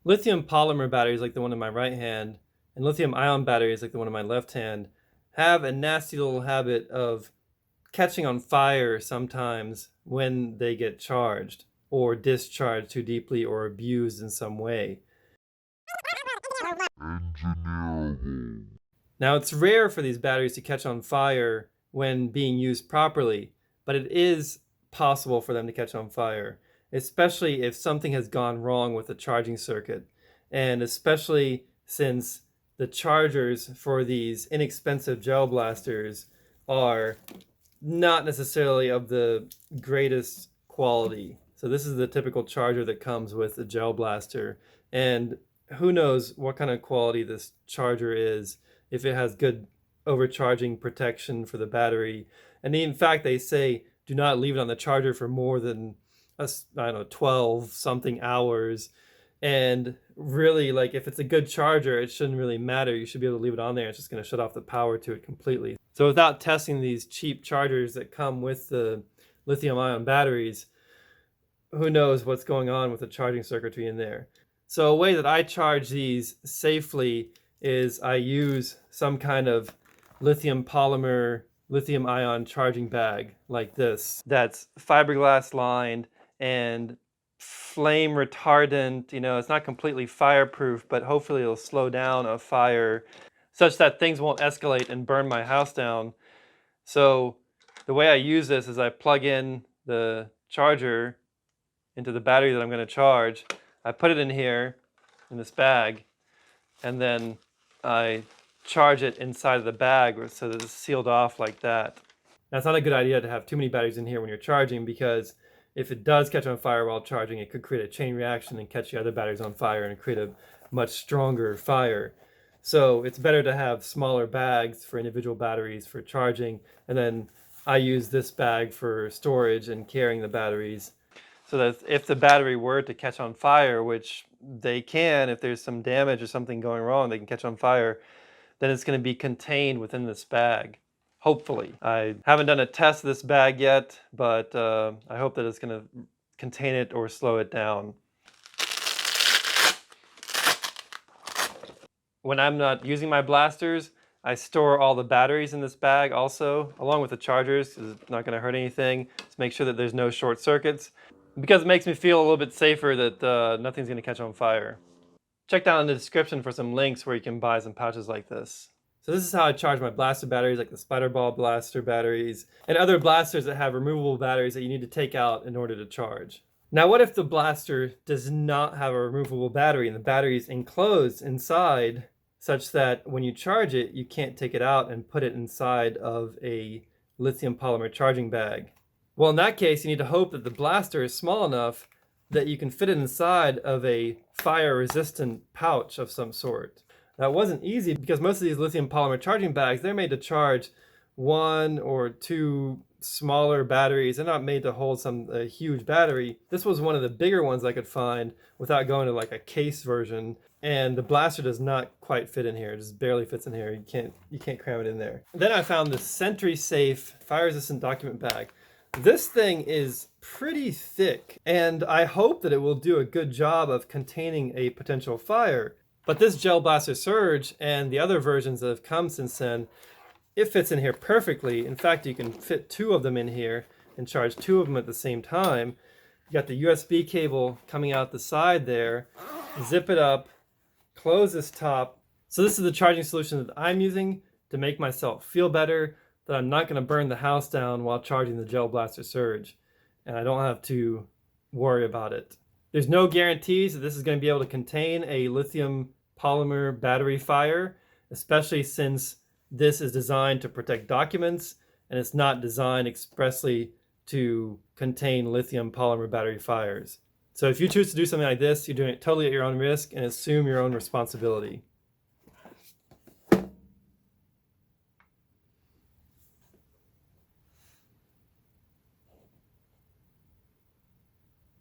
Lithium polymer batteries like the one in my right hand and lithium ion batteries like the one in my left hand have a nasty little habit of catching on fire sometimes when they get charged or discharged too deeply or abused in some way. Now, it's rare for these batteries to catch on fire when being used properly, but it is possible for them to catch on fire, especially if something has gone wrong with the charging circuit, and especially since the chargers for these inexpensive gel blasters are not necessarily of the greatest quality. So this is the typical charger that comes with a gel blaster, and who knows what kind of quality this charger is, if it has good overcharging protection for the battery. And in fact, they say do not leave it on the charger for more than, I don't know, 12 something hours. And really, like, if it's a good charger, it shouldn't really matter. You should be able to leave it on there. It's just going to shut off the power to it completely. So without testing these cheap chargers that come with the lithium ion batteries, who knows what's going on with the charging circuitry in there. So a way that I charge these safely is I use some kind of lithium polymer, lithium ion charging bag like this that's fiberglass lined and flame retardant. You know, it's not completely fireproof, but hopefully it'll slow down a fire such that things won't escalate and burn my house down. So the way I use this is I plug in the charger into the battery that I'm going to charge. I put it in here in this bag, and then I charge it inside of the bag so that it's sealed off like that. Now, it's not a good idea to have too many batteries in here when you're charging, because if it does catch on fire while charging, it could create a chain reaction and catch the other batteries on fire and create a much stronger fire. So it's better to have smaller bags for individual batteries for charging, and then I use this bag for storage and carrying the batteries, so that if the battery were to catch on fire, which they can, if there's some damage or something going wrong, they can catch on fire, then it's going to be contained within this bag, hopefully. I haven't done a test of this bag yet, but I hope that it's going to contain it or slow it down. When I'm not using my blasters, I store all the batteries in this bag also, along with the chargers, because it's not going to hurt anything. Just make sure that there's no short circuits, because it makes me feel a little bit safer that nothing's going to catch on fire. Check down in the description for some links where you can buy some pouches like this. So this is how I charge my blaster batteries, like the Splatrball blaster batteries, and other blasters that have removable batteries that you need to take out in order to charge. Now, what if the blaster does not have a removable battery and the battery is enclosed inside, such that when you charge it, you can't take it out and put it inside of a lithium polymer charging bag? Well, in that case, you need to hope that the blaster is small enough that you can fit it inside of a fire-resistant pouch of some sort. That wasn't easy, because most of these lithium polymer charging bags, they're made to charge 1 or 2 smaller batteries. They're not made to hold a huge battery. This was one of the bigger ones I could find without going to like a case version. And the blaster does not quite fit in here. It just barely fits in here. You can't cram it in there. Then I found this SentrySafe fire-resistant document bag. This thing is pretty thick, and I hope that it will do a good job of containing a potential fire. But this Gel Blaster Surge and the other versions that have come since then, it fits in here perfectly. In fact, you can fit 2 of them in here and charge 2 of them at the same time. You got the USB cable coming out the side there. Zip it up, close this top. So this is the charging solution that I'm using to make myself feel better, that I'm not going to burn the house down while charging the Gel Blaster Surge, and I don't have to worry about it. There's no guarantees that this is going to be able to contain a lithium polymer battery fire, especially since this is designed to protect documents, and it's not designed expressly to contain lithium polymer battery fires. So if you choose to do something like this, you're doing it totally at your own risk and assume your own responsibility.